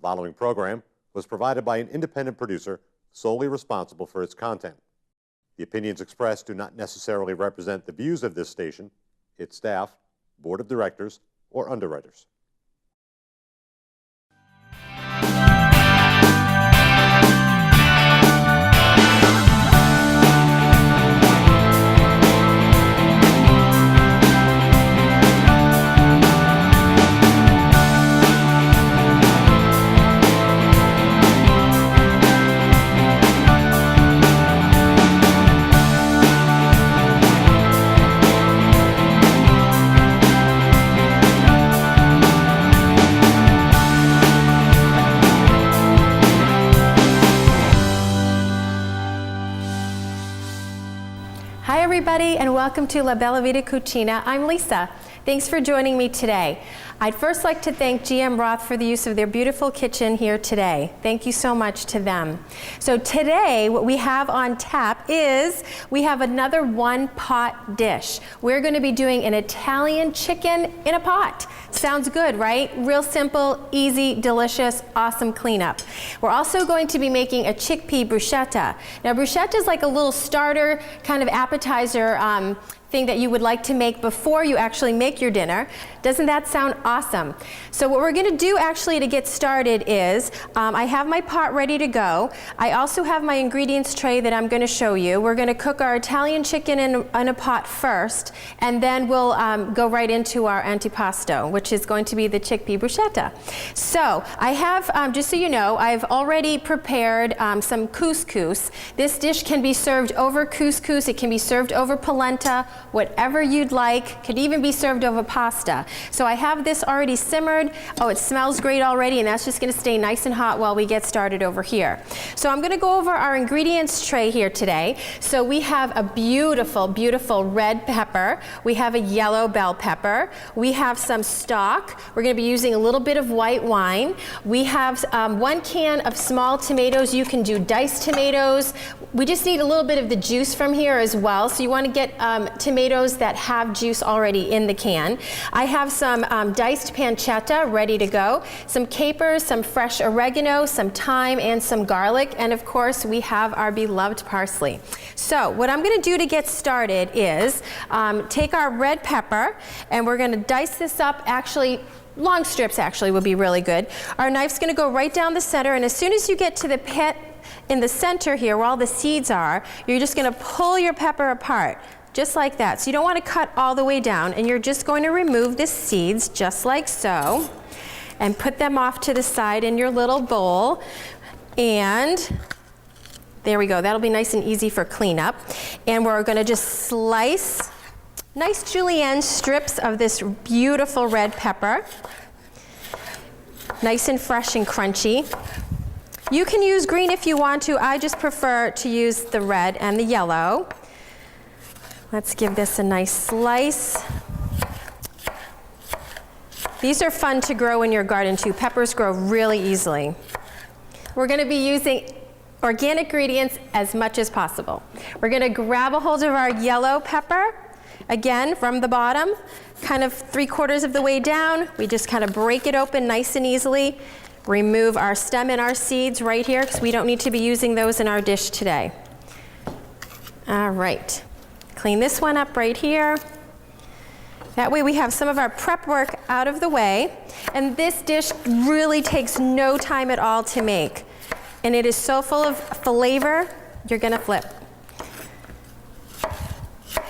following program was provided by an independent producer solely responsible for its content. The opinions expressed do not necessarily represent the views of this station, its staff, board of directors, or underwriters. Hi everybody, and welcome to La Bella Vita Cucina. I'm Lisa. Thanks for joining me today. I'd first like to thank GM Roth for the use of their beautiful kitchen here today. Thank you so much to them. So today, what we have on tap is, we have another one-pot dish. We're going to be doing an Italian chicken in a pot. Sounds good, right? Real simple, easy, delicious, awesome cleanup. We're also going to be making a chickpea bruschetta. Now, bruschetta is like a little starter kind of appetizer thing that you would like to make before you actually make your dinner. Doesn't that sound awesome? So what we're going to do actually to get started is, I have my pot ready to go. I also have my ingredients tray that I'm going to show you. We're going to cook our Italian chicken in a pot first, and then we'll go right into our antipasto, which is going to be the chickpea bruschetta. So I have, just so you know, I've already prepared some couscous. This dish can be served over couscous. It can be served over polenta, whatever you'd like. Could even be served over pasta. So I have this already simmered. Oh, it smells great already, and that's just going to stay nice and hot while we get started over here. So I'm going to go over our ingredients tray here today. So we have a beautiful, beautiful red pepper. We have a yellow bell pepper. We have some stock. We're going to be using a little bit of white wine. We have 1 can of small tomatoes. You can do diced tomatoes. We just need a little bit of the juice from here as well. So you want to get tomatoes that have juice already in the can. I have some diced pancetta ready to go, some capers, some fresh oregano, some thyme, and some garlic, and of course we have our beloved parsley. So what I'm going to do to get started is take our red pepper, and we're going to dice this up. Actually, long strips actually would be really good. Our knife's going to go right down the center, and as soon as you get to the pit in the center here where all the seeds are, you're just going to pull your pepper apart. Just like that. So you don't want to cut all the way down, and you're just going to remove the seeds just like so and put them off to the side in your little bowl. And there we go. That'll be nice and easy for cleanup. And we're going to just slice nice julienne strips of this beautiful red pepper. Nice and fresh and crunchy. You can use green if you want to. I just prefer to use the red and the yellow. Let's give this a nice slice. These are fun to grow in your garden too. Peppers grow really easily. We're going to be using organic ingredients as much as possible. We're going to grab a hold of our yellow pepper, again from the bottom, kind of 3/4 of the way down. We just kind of break it open nice and easily. Remove our stem and our seeds right here because we don't need to be using those in our dish today. All right. Clean this one up right here. That way we have some of our prep work out of the way. And this dish really takes no time at all to make. And it is so full of flavor, you're gonna flip.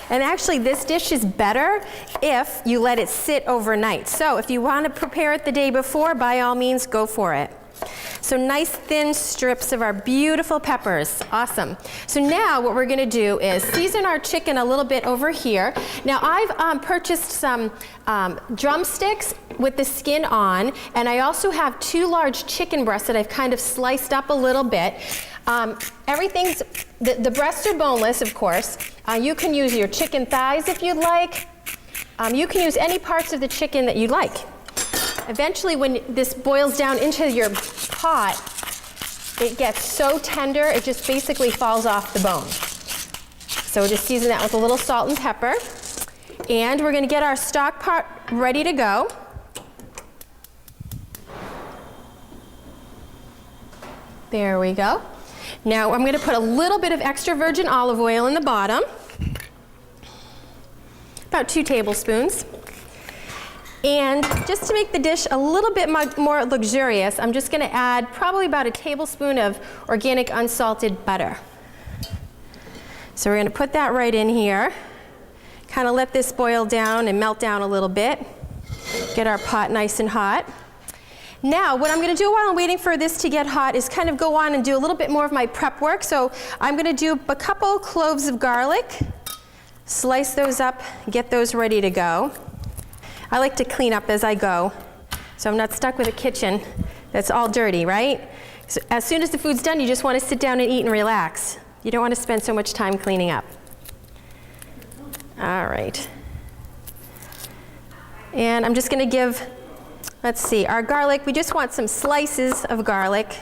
And actually this dish is better if you let it sit overnight. So if you want to prepare it the day before, by all means, go for it. So nice thin strips of our beautiful peppers. Awesome. So now what we're going to do is season our chicken a little bit over here. Now I've purchased some drumsticks with the skin on, and I also have 2 large chicken breasts that I've kind of sliced up a little bit. The breasts are boneless, of course. You can use your chicken thighs if you'd like. You can use any parts of the chicken that you like. Eventually, when this boils down into your pot, it gets so tender, it just basically falls off the bone. So just season that with a little salt and pepper. And we're going to get our stock pot ready to go. There we go. Now I'm going to put a little bit of extra virgin olive oil in the bottom, about 2 tablespoons. And just to make the dish a little bit more luxurious, I'm just going to add probably about a tablespoon of organic unsalted butter. So we're going to put that right in here. Kind of let this boil down and melt down a little bit. Get our pot nice and hot. Now, what I'm going to do while I'm waiting for this to get hot is kind of go on and do a little bit more of my prep work. So I'm going to do a couple cloves of garlic, slice those up, get those ready to go. I like to clean up as I go, so I'm not stuck with a kitchen that's all dirty, right? So as soon as the food's done, you just want to sit down and eat and relax. You don't want to spend so much time cleaning up. All right. And I'm just going to give, let's see, our garlic, we just want some slices of garlic.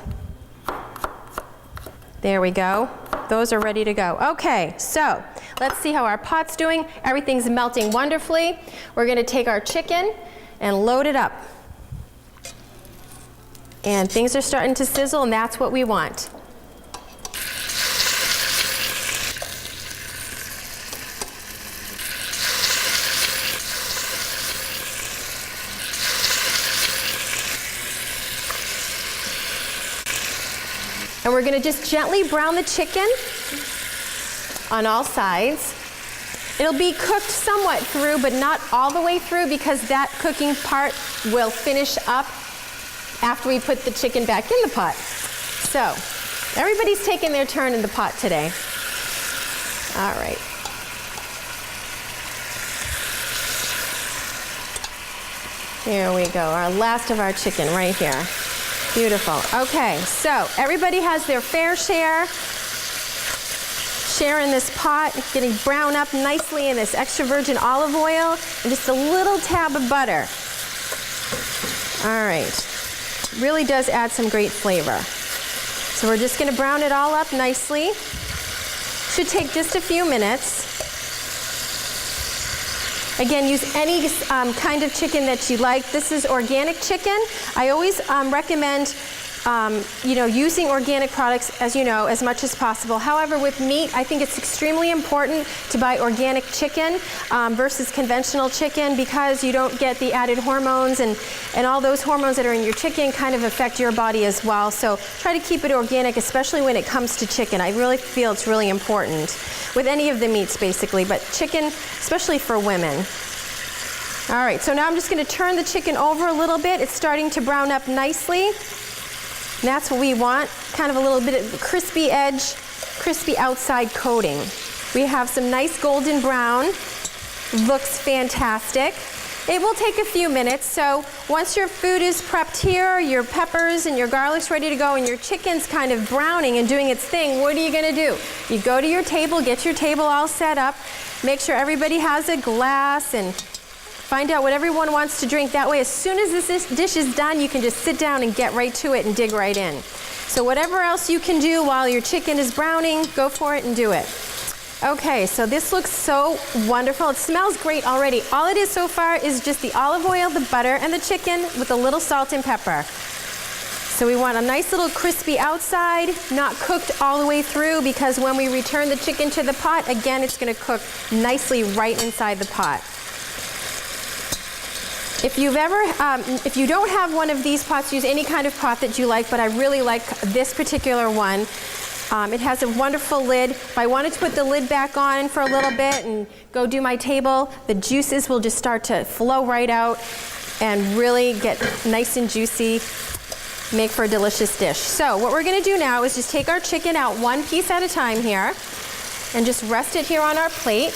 There we go. Those are ready to go. Okay, so let's see how our pot's doing. Everything's melting wonderfully. We're going to take our chicken and load it up. And things are starting to sizzle, and that's what we want. And we're going to just gently brown the chicken on all sides. It'll be cooked somewhat through, but not all the way through, because that cooking part will finish up after we put the chicken back in the pot. So, everybody's taking their turn in the pot today. All right. Here we go, our last of our chicken right here. Beautiful. Okay, so everybody has their fair share. Share in this pot, getting brown up nicely in this extra virgin olive oil and just a little tab of butter. All right. Really does add some great flavor. So we're just going to brown it all up nicely. Should take just a few minutes. Again, use any kind of chicken that you like. This is organic chicken. I always recommend using organic products, as you know, as much as possible. However, with meat, I think it's extremely important to buy organic chicken versus conventional chicken, because you don't get the added hormones, and all those hormones that are in your chicken kind of affect your body as well. So try to keep it organic, especially when it comes to chicken. I really feel it's really important with any of the meats, basically, but chicken, especially for women. All right, so now I'm just going to turn the chicken over a little bit. It's starting to brown up nicely. And that's what we want, kind of a little bit of crispy edge, crispy outside coating. We have some nice golden brown. Looks fantastic. It will take a few minutes, so once your food is prepped here, your peppers and your garlic's ready to go, and your chicken's kind of browning and doing its thing, what are you going to do? You go to your table, get your table all set up, make sure everybody has a glass, and find out what everyone wants to drink. That way, as soon as this dish is done, you can just sit down and get right to it and dig right in. So whatever else you can do while your chicken is browning, go for it and do it. Okay, so this looks so wonderful. It smells great already. All it is so far is just the olive oil, the butter, and the chicken with a little salt and pepper. So we want a nice little crispy outside, not cooked all the way through, because when we return the chicken to the pot, again, it's going to cook nicely right inside the pot. If you don't have one of these pots, use any kind of pot that you like, but I really like this particular one. It has a wonderful lid. If I wanted to put the lid back on for a little bit and go do my table, the juices will just start to flow right out and really get nice and juicy, make for a delicious dish. So what we're going to do now is just take our chicken out one piece at a time here and just rest it here on our plate.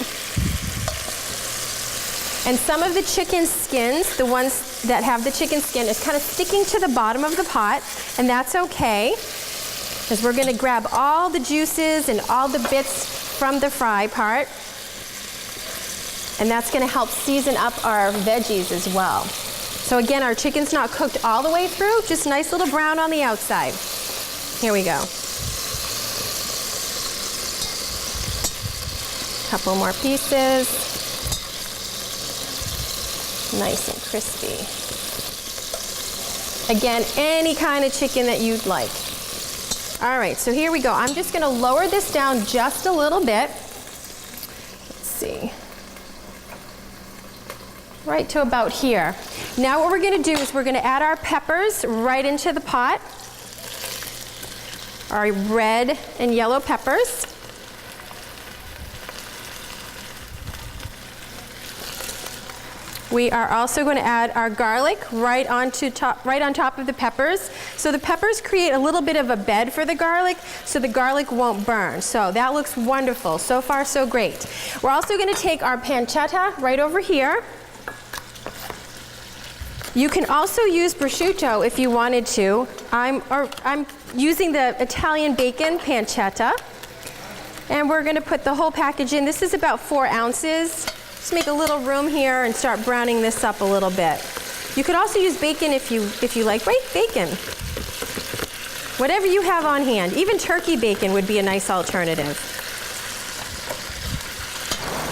And some of the chicken skins, the ones that have the chicken skin, is kind of sticking to the bottom of the pot, and that's okay, because we're going to grab all the juices and all the bits from the fry part, and that's going to help season up our veggies as well. So again, our chicken's not cooked all the way through, just nice little brown on the outside. Here we go. Couple more pieces. Nice and crispy. Again, any kind of chicken that you'd like. All right, so here we go. I'm just gonna lower this down just a little bit. Let's see. Right to about here. Now what we're gonna do is we're gonna add our peppers right into the pot. Our red and yellow peppers. We are also going to add our garlic right on top of the peppers. So the peppers create a little bit of a bed for the garlic, so the garlic won't burn. So that looks wonderful. So far, so great. We're also going to take our pancetta right over here. You can also use prosciutto if you wanted to. I'm using the Italian bacon pancetta. And we're going to put the whole package in. This is about 4 ounces. Just make a little room here and start browning this up a little bit. You could also use bacon if you like bacon. Whatever you have on hand. Even turkey bacon would be a nice alternative.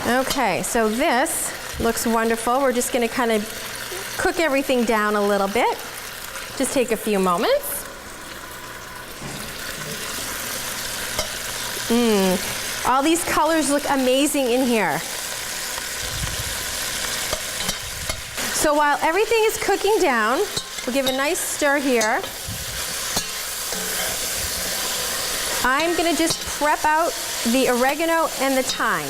Okay, so this looks wonderful. We're just going to kind of cook everything down a little bit. Just take a few moments. All these colors look amazing in here. So while everything is cooking down, we'll give a nice stir here. I'm going to just prep out the oregano and the thyme.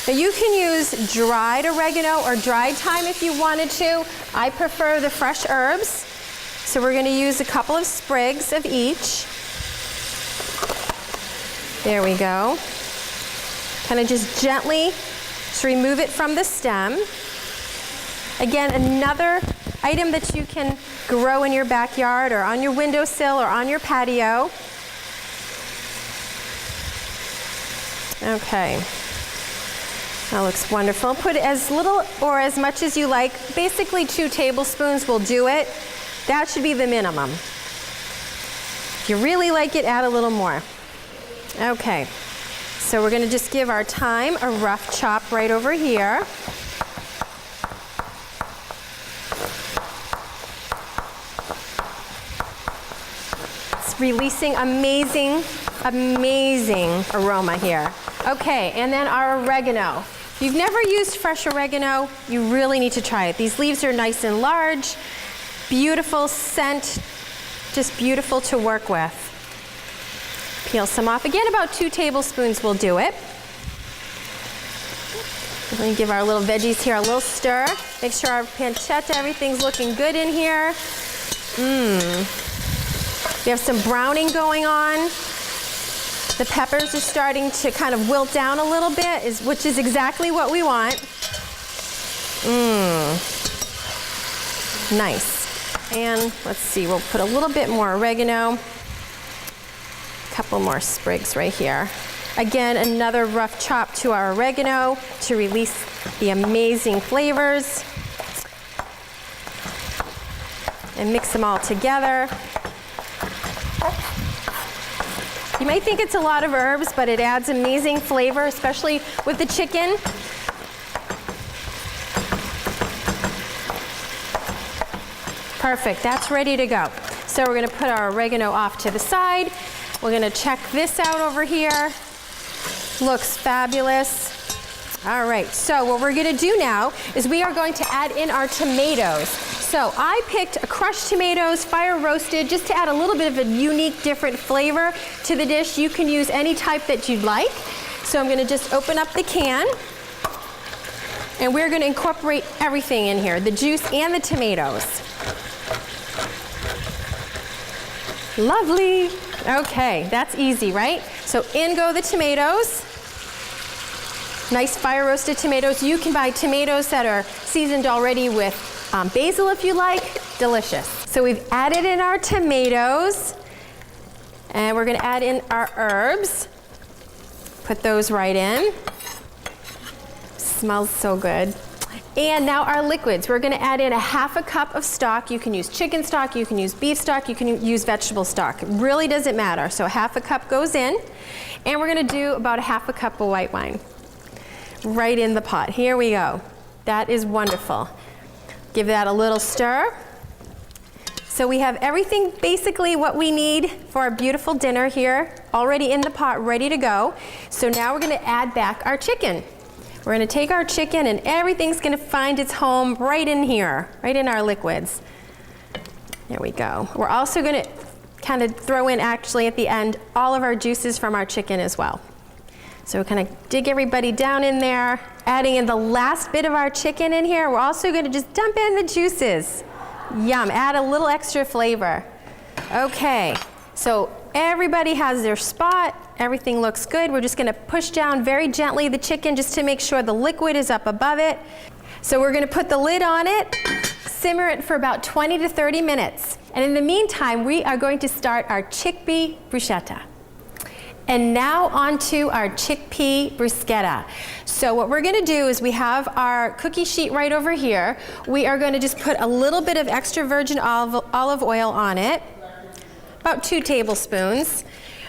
Now you can use dried oregano or dried thyme if you wanted to. I prefer the fresh herbs. So we're going to use a couple of sprigs of each. There we go. Kind of just gently just remove it from the stem. Again, another item that you can grow in your backyard or on your windowsill or on your patio. Okay. That looks wonderful. Put as little or as much as you like. Basically 2 tablespoons will do it. That should be the minimum. If you really like it, add a little more. Okay. So we're going to just give our thyme a rough chop right over here. It's releasing amazing, amazing aroma here. Okay, and then our oregano. If you've never used fresh oregano, you really need to try it. These leaves are nice and large, beautiful scent, just beautiful to work with. Peel some off. Again, about 2 tablespoons will do it. Let me give our little veggies here a little stir. Make sure our pancetta, everything's looking good in here. We have some browning going on. The peppers are starting to kind of wilt down a little bit, which is exactly what we want. Nice. And let's see, we'll put a little bit more oregano. A couple more sprigs right here. Again, another rough chop to our oregano to release the amazing flavors. And mix them all together. You might think it's a lot of herbs, but it adds amazing flavor, especially with the chicken. Perfect, that's ready to go. So we're gonna put our oregano off to the side. We're gonna check this out over here. Looks fabulous. All right, so what we're gonna do now is we are going to add in our tomatoes. So I picked crushed tomatoes, fire roasted, just to add a little bit of a unique, different flavor to the dish. You can use any type that you'd like. So I'm gonna just open up the can. And we're gonna incorporate everything in here, the juice and the tomatoes. Lovely. Okay, that's easy, right? So in go the tomatoes. Nice fire roasted tomatoes. You can buy tomatoes that are seasoned already with basil if you like. Delicious. So we've added in our tomatoes, and we're gonna add in our herbs. Put those right in. Smells so good. And now our liquids. We're gonna add in a half a cup of stock. You can use chicken stock, you can use beef stock, you can use vegetable stock. It really doesn't matter. So half a cup goes in, and we're gonna do about a half a cup of white wine. Right in the pot. Here we go. That is wonderful. Give that a little stir. So we have everything, basically what we need for our beautiful dinner here, already in the pot, ready to go. So now we're gonna add back our chicken. We're gonna take our chicken and everything's gonna find its home right in here, right in our liquids. There we go. We're also gonna kind of throw in, actually at the end, all of our juices from our chicken as well. So kind of dig everybody down in there, adding in the last bit of our chicken in here. We're also gonna just dump in the juices. Yum, add a little extra flavor. Okay, so everybody has their spot. Everything looks good. We're just gonna push down very gently the chicken just to make sure the liquid is up above it. So we're gonna put the lid on it, simmer it for about 20 to 30 minutes. And in the meantime, we are going to start our chickpea bruschetta. And now onto our chickpea bruschetta. So what we're gonna do is we have our cookie sheet right over here. We are gonna just put a little bit of extra virgin olive oil on it, about 2 tablespoons.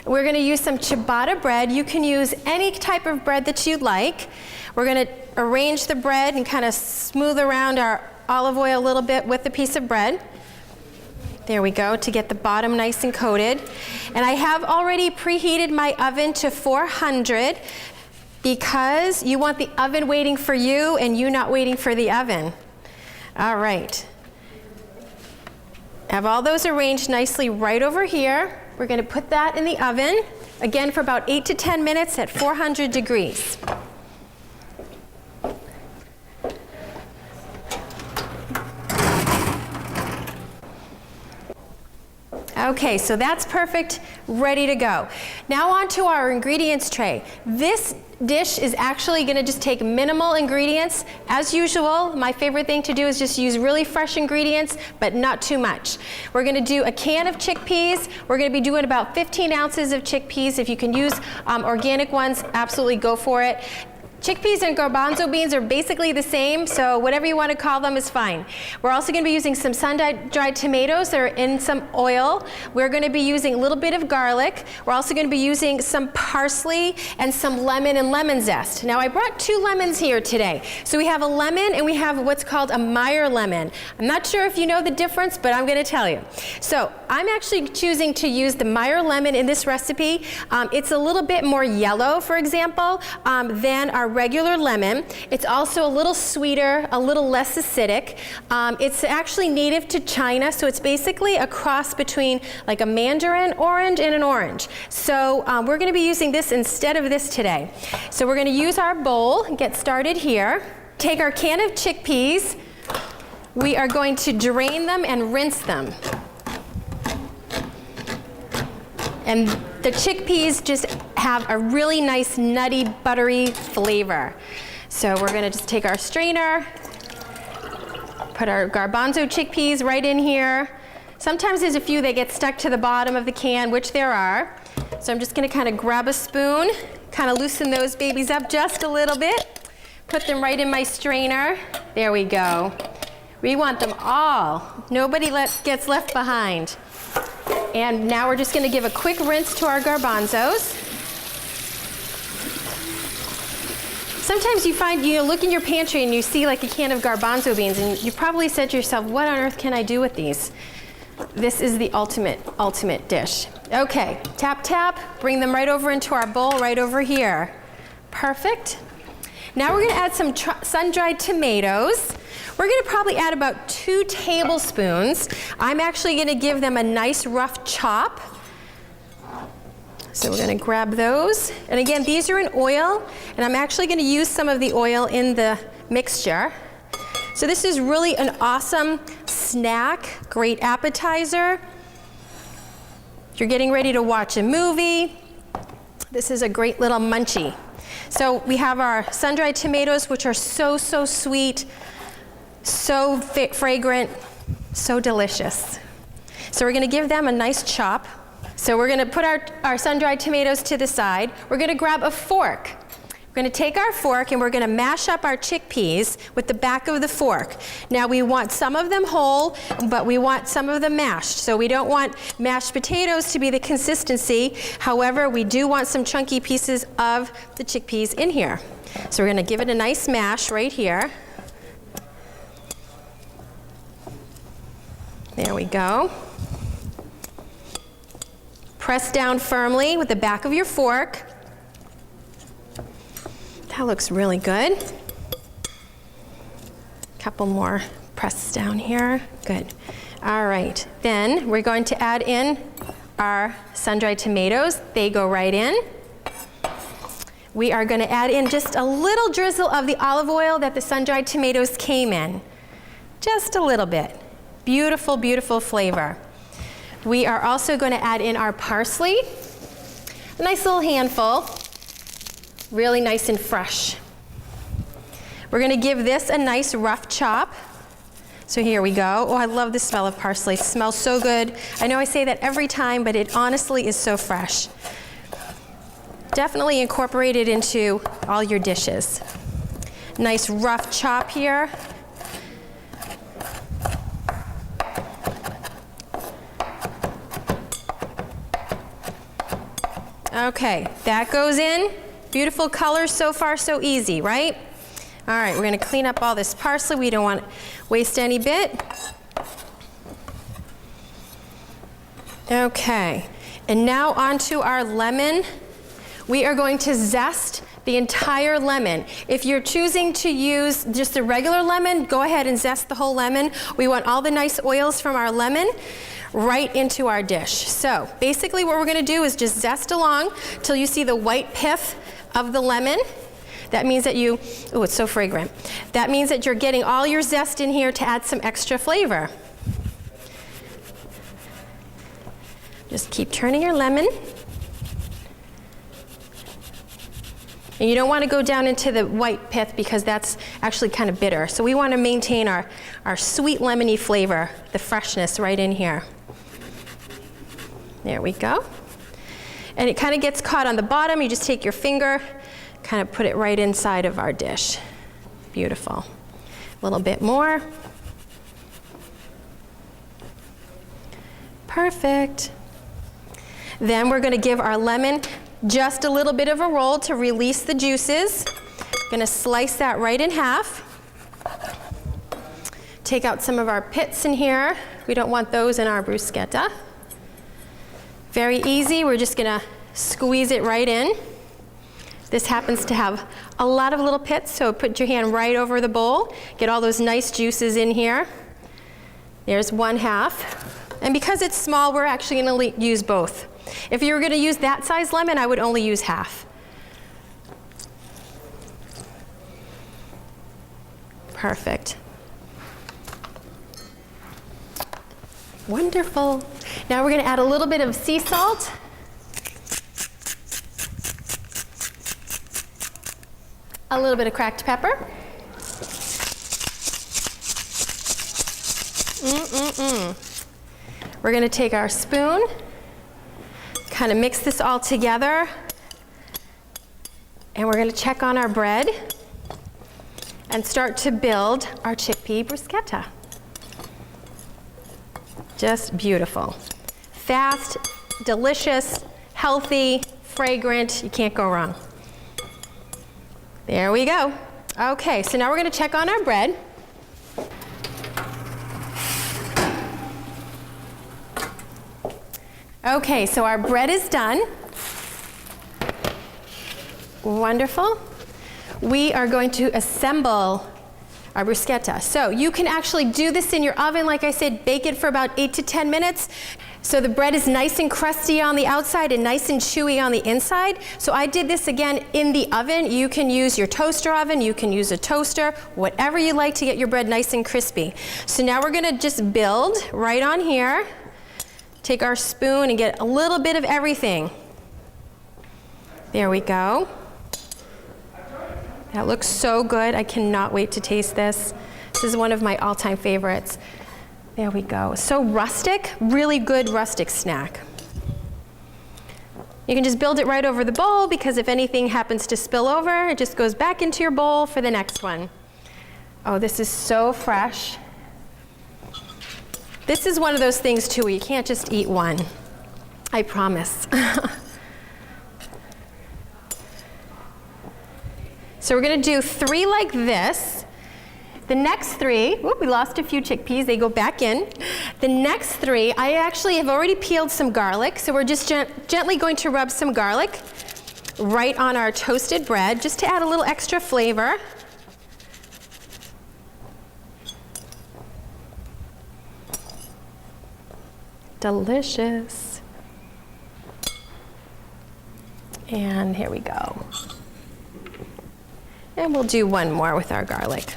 We're gonna use some ciabatta bread. You can use any type of bread that you'd like. We're gonna arrange the bread and kind of smooth around our olive oil a little bit with the piece of bread. There we go, to get the bottom nice and coated. And I have already preheated my oven to 400 because you want the oven waiting for you and you not waiting for the oven. All right. Have all those arranged nicely right over here. We're gonna put that in the oven, again for about 8 to 10 minutes at 400 degrees. Okay, so that's perfect, ready to go. Now on to our ingredients tray. This dish is actually gonna just take minimal ingredients. As usual, my favorite thing to do is just use really fresh ingredients, but not too much. We're gonna do a can of chickpeas. We're gonna be doing about 15 ounces of chickpeas. If you can use organic ones, absolutely go for it. Chickpeas and garbanzo beans are basically the same, so whatever you want to call them is fine. We're also going to be using some sun-dried tomatoes that are in some oil. We're going to be using a little bit of garlic. We're also going to be using some parsley and some lemon and lemon zest. Now I brought 2 lemons here today. So we have a lemon and we have what's called a Meyer lemon. I'm not sure if you know the difference, but I'm going to tell you. So I'm actually choosing to use the Meyer lemon in this recipe. It's a little bit more yellow, for example, than our regular lemon. It's also a little sweeter, a little less acidic. It's actually native to China, so it's basically a cross between like a mandarin orange and an orange. So we're going to be using this instead of this today. So we're going to use our bowl and get started here. Take our can of chickpeas. We are going to drain them and rinse them. And the chickpeas just have a really nice nutty, buttery flavor. So we're gonna just take our strainer, put our garbanzo chickpeas right in here. Sometimes there's a few that get stuck to the bottom of the can, which there are. So I'm just gonna kind of grab a spoon, kind of loosen those babies up just a little bit, put them right in my strainer. There we go. We want them all. Nobody gets left behind. And now we're just going to give a quick rinse to our garbanzos. Sometimes you find, you look in your pantry and you see like a can of garbanzo beans and you probably said to yourself, what on earth can I do with these? This is the ultimate dish. Okay, tap, tap, bring them right over into our bowl right over here. Perfect. Now we're going to add some sun-dried tomatoes. We're going to probably add about 2 tablespoons. I'm actually going to give them a nice rough chop. So we're going to grab those. And again, these are in oil, and I'm actually going to use some of the oil in the mixture. So this is really an awesome snack, great appetizer. If you're getting ready to watch a movie, this is a great little munchie. So we have our sun-dried tomatoes, which are so sweet, so fragrant, so delicious. So we're going to give them a nice chop. So we're going to put our sun-dried tomatoes to the side. We're going to grab a fork. We're going to take our fork and we're going to mash up our chickpeas with the back of the fork. Now we want some of them whole, but we want some of them mashed. So we don't want mashed potatoes to be the consistency. However, we do want some chunky pieces of the chickpeas in here. So we're going to give it a nice mash right here. There we go. Press down firmly with the back of your fork. That looks really good. Couple more press down here. Good. All right. Then we're going to add in our sun-dried tomatoes. They go right in. We are going to add in just a little drizzle of the olive oil that the sun-dried tomatoes came in. Just a little bit. Beautiful, beautiful flavor. We are also going to add in our parsley. A nice little handful. Really nice and fresh. We're going to give this a nice rough chop. So here we go. Oh, I love the smell of parsley. It smells so good. I know I say that every time, but it honestly is so fresh. Definitely incorporate it into all your dishes. Nice rough chop here. Okay, that goes in. Beautiful color, so far so easy, right? All right, we're going to clean up all this parsley. We don't want to waste any bit. Okay, and now onto our lemon. We are going to zest the entire lemon. If you're choosing to use just a regular lemon, go ahead and zest the whole lemon. We want all the nice oils from our lemon right into our dish. So basically what we're going to do is just zest along till you see the white pith of the lemon. That means that you, oh, it's so fragrant. That means that you're getting all your zest in here to add some extra flavor. Just keep turning your lemon. And you don't want to go down into the white pith because that's actually kind of bitter. So we want to maintain our sweet lemony flavor, the freshness right in here. There we go. And it kind of gets caught on the bottom. You just take your finger, kind of put it right inside of our dish. Beautiful. A little bit more. Perfect. Then we're going to give our lemon just a little bit of a roll to release the juices. I'm going to slice that right in half. Take out some of our pits in here. We don't want those in our bruschetta. Very easy. We're just going to squeeze it right in. This happens to have a lot of little pits, so put your hand right over the bowl. Get all those nice juices in here. There's one half. And because it's small, we're actually going to use both. If you were going to use that size lemon, I would only use half. Perfect. Wonderful. Now we're going to add a little bit of sea salt. A little bit of cracked pepper. We're going to take our spoon, kind of mix this all together, and we're going to check on our bread and start to build our chickpea bruschetta. Just beautiful. Fast, delicious, healthy, fragrant. You can't go wrong. There we go. Okay, so now we're going to check on our bread. Okay, so our bread is done. Wonderful. We are going to assemble our bruschetta. So you can actually do this in your oven. Like I said, bake it for about 8 to 10 minutes. So the bread is nice and crusty on the outside and nice and chewy on the inside. So I did this again in the oven. You can use your toaster oven, you can use a toaster, whatever you like to get your bread nice and crispy. So now we're going to just build right on here. Take our spoon and get a little bit of everything. There we go. That looks so good. I cannot wait to taste this. This is one of my all-time favorites. There we go. So rustic, really good rustic snack. You can just build it right over the bowl because if anything happens to spill over, it just goes back into your bowl for the next one. Oh, this is so fresh. This is one of those things too where you can't just eat one. I promise. So we're going to do 3 like this, The next three, whoop, we lost a few chickpeas, they go back in. The next three, I actually have already peeled some garlic, so we're just gently going to rub some garlic right on our toasted bread, just to add a little extra flavor. Delicious. And here we go. And we'll do one more with our garlic.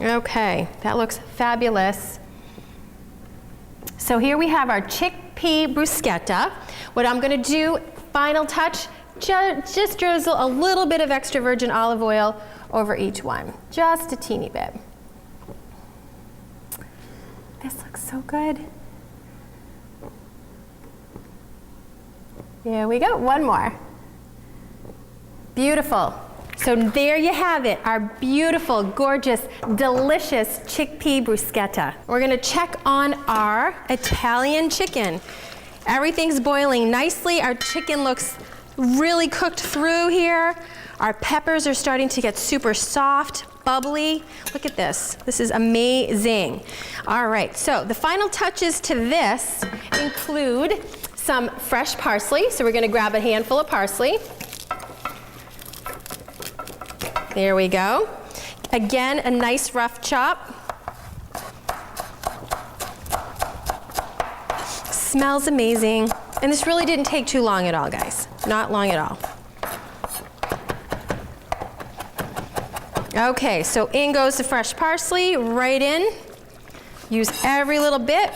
Okay, that looks fabulous. So here we have our chickpea bruschetta. What I'm going to do, final touch, just drizzle a little bit of extra virgin olive oil over each one, just a teeny bit. This looks so good. There we go, one more. Beautiful. So there you have it, our beautiful, gorgeous, delicious chickpea bruschetta. We're gonna check on our Italian chicken. Everything's boiling nicely. Our chicken looks really cooked through here. Our peppers are starting to get super soft, bubbly. Look at this. This is amazing. All right, so the final touches to this include some fresh parsley. So we're gonna grab a handful of parsley. There we go. Again, a nice rough chop. Smells amazing. And this really didn't take too long at all, guys. Not long at all. Okay, so in goes the fresh parsley, right in. Use every little bit.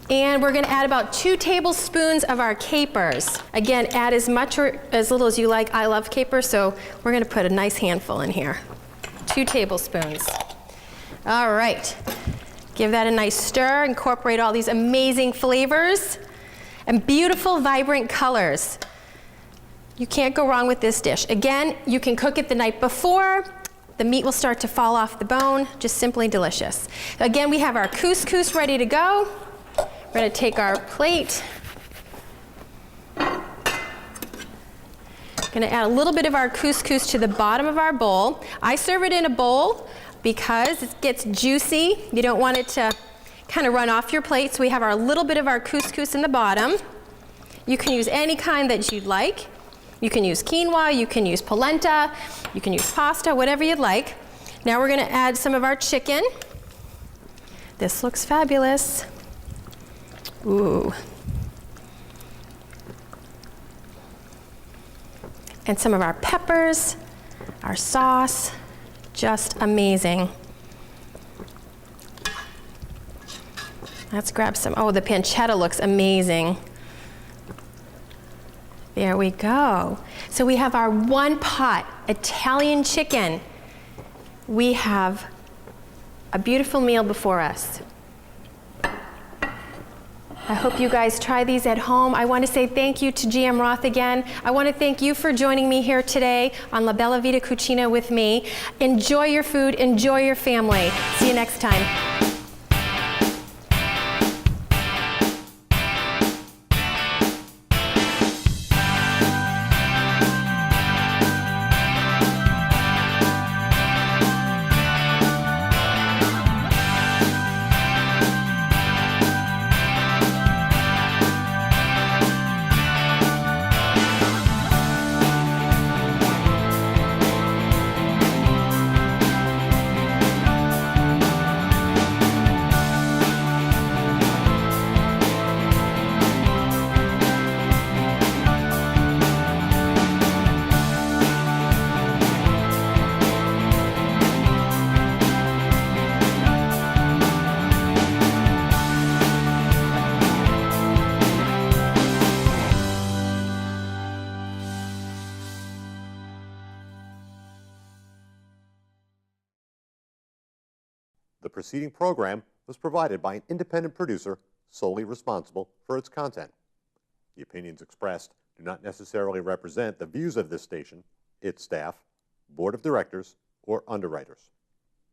And we're gonna add about 2 tablespoons of our capers. Again, add as much or as little as you like. I love capers, so we're gonna put a nice handful in here. 2 tablespoons. All right, give that a nice stir, incorporate all these amazing flavors and beautiful, vibrant colors. You can't go wrong with this dish. Again, you can cook it the night before. The meat will start to fall off the bone, just simply delicious. Again, we have our couscous ready to go. We're gonna take our plate. Gonna add a little bit of our couscous to the bottom of our bowl. I serve it in a bowl because it gets juicy. You don't want it to kind of run off your plate, so we have our little bit of our couscous in the bottom. You can use any kind that you'd like. You can use quinoa, you can use polenta, you can use pasta, whatever you'd like. Now we're gonna add some of our chicken. This looks fabulous. Ooh. And some of our peppers, our sauce, just amazing. Let's grab some, oh, the pancetta looks amazing. There we go. So we have our one pot Italian chicken. We have a beautiful meal before us. I hope you guys try these at home. I want to say thank you to GM Roth again. I want to thank you for joining me here today on La Bella Vita Cucina with me. Enjoy your food, enjoy your family. See you next time. The preceding program was provided by an independent producer solely responsible for its content. The opinions expressed do not necessarily represent the views of this station, its staff, board of directors, or underwriters.